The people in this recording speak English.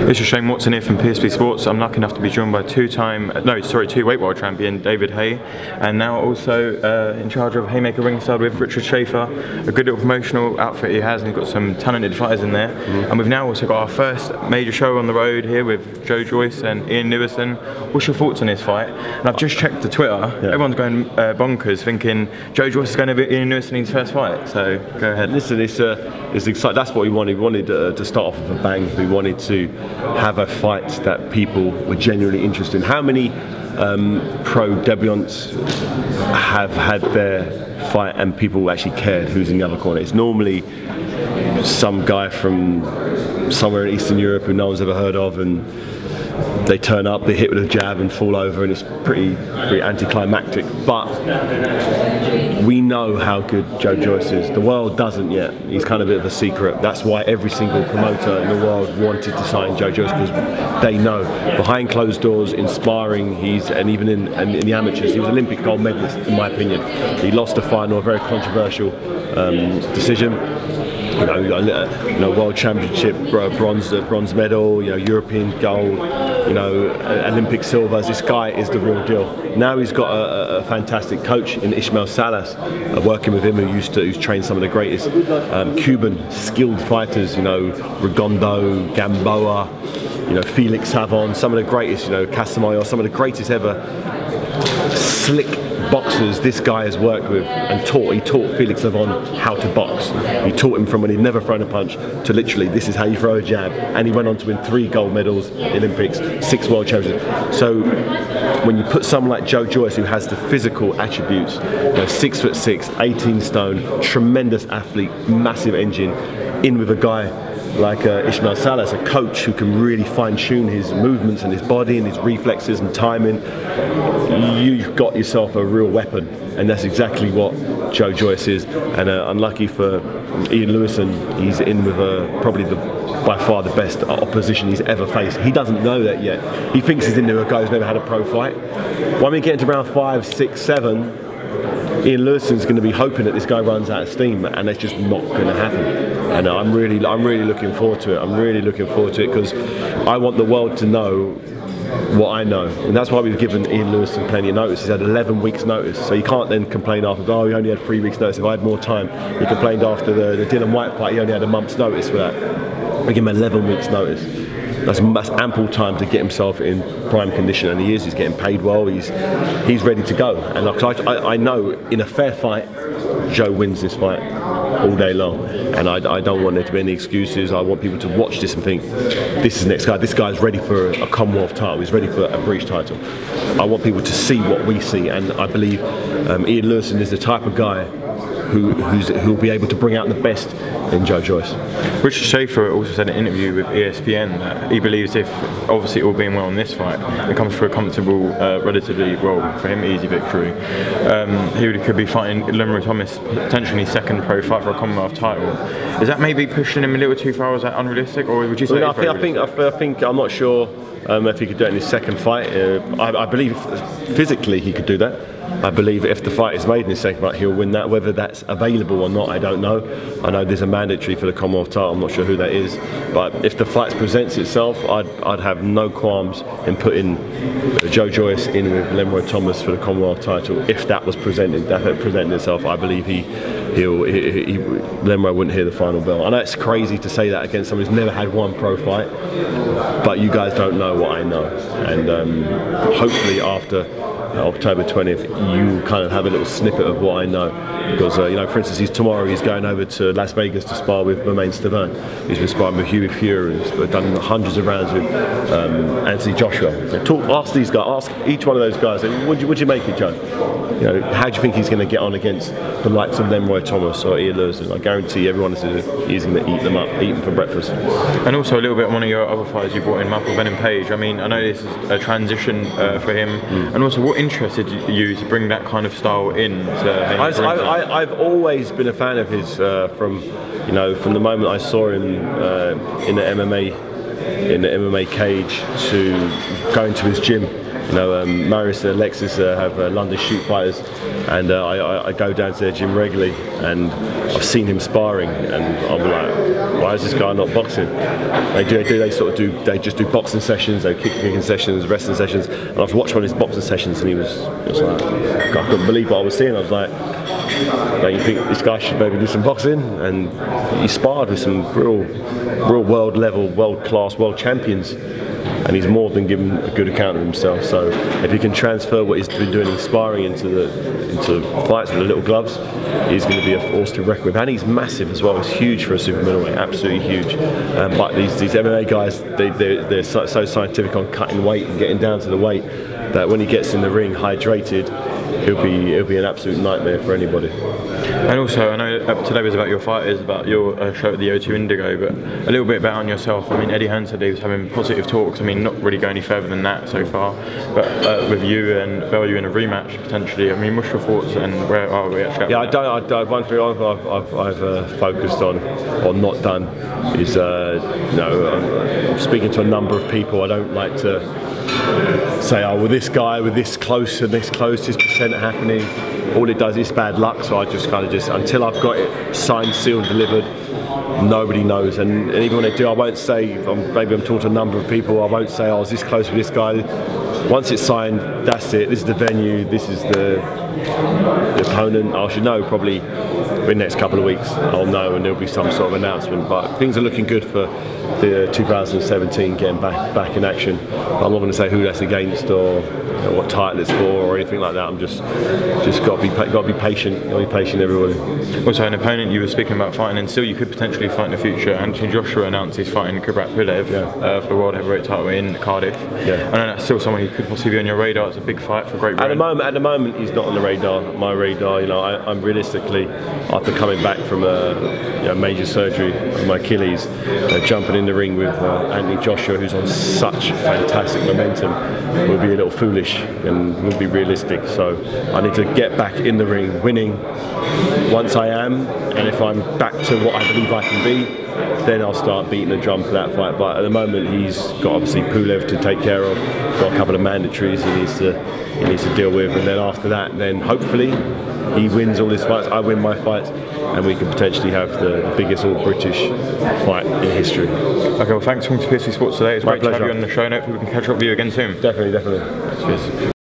This is Shane Watson here from PSP Sports. I'm lucky enough to be joined by two weight world champion David Haye, and now also in charge of Haymaker ringside with Richard Schaefer. A good little promotional outfit he has, and he's got some talented fighters in there. And we've now also got our first major show on the road here with Joe Joyce and Ian Lewison. What's your thoughts on this fight? And I've just checked the Twitter. Everyone's going bonkers, thinking Joe Joyce is going to be Ian Lewison in his first fight. So go ahead. Listen, it's exciting. That's what we wanted. We wanted to start off with a bang. We wanted to have a fight that people were genuinely interested in. How many pro debutants have had their fight and people actually cared who's in the other corner? It's normally some guy from somewhere in Eastern Europe who no one's ever heard of, and they turn up, they hit with a jab and fall over, and it's pretty anticlimactic. But we know how good Joe Joyce is. The world doesn't yet. He's kind of a bit of a secret. That's why every single promoter in the world wanted to sign Joe Joyce, because they know behind closed doors, inspiring. And even in the amateurs, he was Olympic gold medalist, in my opinion. He lost the final, a very controversial decision. World Championship bronze medal, European gold, Olympic silvers. This guy is the real deal. Now he's got a fantastic coach in Ismael Salas, working with him, who's trained some of the greatest Cuban skilled fighters, Redondo, Gamboa, Felix Savon, some of the greatest, Casamayor, some of the greatest ever slick boxers this guy has worked with and taught. He taught Felix Savon how to box. He taught him from when he'd never thrown a punch to literally, this is how you throw a jab. And he went on to win 3 gold medals in the Olympics, 6 world championships. So when you put someone like Joe Joyce, who has the physical attributes, 6'6", 18 stone, tremendous athlete, massive engine, in with a guy like Ismael Salas, a coach who can really fine-tune his movements and his body and his reflexes and timing, you've got yourself a real weapon. And that's exactly what Joe Joyce is. And unlucky for Ian Lewison, he's in with probably by far the best opposition he's ever faced. He doesn't know that yet. He thinks he's into a guy who's never had a pro fight. When we get into round 5, 6, 7, Ian Lewison's going to be hoping that this guy runs out of steam, and that's just not going to happen. And I'm really looking forward to it. I'm really looking forward to it, because I want the world to know what I know, and that's why we've given Ian Lewison plenty of notice. He's had 11 weeks notice, so he can't then complain after, oh, he only had 3 weeks notice. If I had more time, he complained after the Dylan White fight, he only had a month's notice for that. We give him 11 weeks notice. That's ample time to get himself in prime condition, and he is. He's getting paid well. He's ready to go. And I know in a fair fight, Joe wins this fight all day long. And I don't want there to be any excuses. I want people to watch this and think, this is the next guy. This guy's ready for a Commonwealth title. He's ready for a British title. I want people to see what we see, and I believe Ian Lewison is the type of guy who'll be able to bring out the best in Joe Joyce. Richard Schaefer also said in an interview with ESPN that he believes if, obviously all being well in this fight, it comes for a comfortable, relatively, well, for him, easy victory, he could be fighting Lemro Thomas, potentially his second pro fight for a Commonwealth title. Is that maybe pushing him a little too far? Is that unrealistic, or would you say? I think I'm not sure if he could do it in his second fight. I believe physically he could do that. I believe if the fight is made in his second fight, he'll win that. Whether that's available or not, I don't know. I know there's a mandatory for the Commonwealth title. I'm not sure who that is. But if the fight presents itself, I'd have no qualms in putting Joe Joyce in with Lemro Thomas for the Commonwealth title. If that was presented itself, I believe Lemro wouldn't hear the final bell. I know it's crazy to say that against someone who's never had one pro fight, but you guys don't know what I know. And hopefully after October 20th, you kind of have a little snippet of what I know, because for instance, tomorrow he's going over to Las Vegas to spar with Romain Stavern. He's been sparring with Hughie Fury, he's done hundreds of rounds with Anthony Joshua. Ask these guys, ask each one of those guys, would you make it, Joe? How do you think he's going to get on against the likes of Lemro Thomas or Ian Lewison? I guarantee everyone is going to eat them up, eat them for breakfast. And also a little bit on one of your other fighters you brought in, Michael Venom Page. I mean, I know this is a transition for him, and also what interested you to bring that kind of style in? I've always been a fan of his from the moment I saw him in the MMA cage to going to his gym You know, Marius and Alexis have London shoot fighters, and I go down to their gym regularly, and I've seen him sparring, and I'm like, why is this guy not boxing? They just do boxing sessions, they kicking sessions, wrestling sessions, and I've watched one of his boxing sessions, and he was like, I couldn't believe what I was seeing. I was like, don't you think this guy should maybe do some boxing? And he sparred with some real world level, world class, world champions, and he's more than given a good account of himself. So if he can transfer what he's been doing in sparring into fights with the little gloves, he's going to be a force to reckon with. And he's massive as well. He's huge for a super middleweight, absolutely huge. But these MMA guys, they're so scientific on cutting weight and getting down to the weight that when he gets in the ring hydrated, he'll be an absolute nightmare for anybody. And also, I know today was about your fighters, about your show at the O2 Indigo, but a little bit about on yourself. I mean, Eddie Hearn said he was having positive talks. I mean, not really going any further than that so far, but with you and Bellew in a rematch potentially. I mean, what's your thoughts and where are we actually? Yeah, one thing I've focused on or not done is, I'm speaking to a number of people. I don't like to say, oh, well, this guy with this close and this close, this percent happening. All it does is bad luck, so I just until I've got it signed, sealed, delivered, nobody knows. And even when they do, I won't say, maybe I'm talking to a number of people, I won't say, oh, I was this close with this guy. Once it's signed, that's it. This is the venue, this is the opponent. I should know probably in the next couple of weeks. I'll know, and there'll be some sort of announcement. But things are looking good for the 2017 getting back in action. I'm not going to say who that's against or what title it's for or anything like that. I'm just got to be patient. Got to be patient, everybody. Also, an opponent you were speaking about fighting, and still you could potentially fight in the future. Anthony Joshua announced he's fighting Kubrat Pulev for the World Heavyweight title in Cardiff. Yeah. I know that's still someone who could possibly be on your radar. It's a big fight for Great Britain. At the moment, he's not on the radar. My radar. You know, I'm realistically, after coming back from a major surgery on my Achilles, jumping in the ring with Anthony Joshua, who's on such fantastic momentum, would be a little foolish and would be realistic. So I need to get back in the ring, winning. Once I am, and if I'm back to what I believe I can be, then I'll start beating the drum for that fight. But at the moment, he's got obviously Pulev to take care of, got a couple of mandatories he needs to deal with, and then after that, then hopefully he wins all his fights, I win my fights, and we can potentially have the biggest all-British fight in history. Okay, well, thanks for coming to PSV Sports today. It's great to have you on the show. And hopefully we can catch up with you again soon. Definitely. Cheers.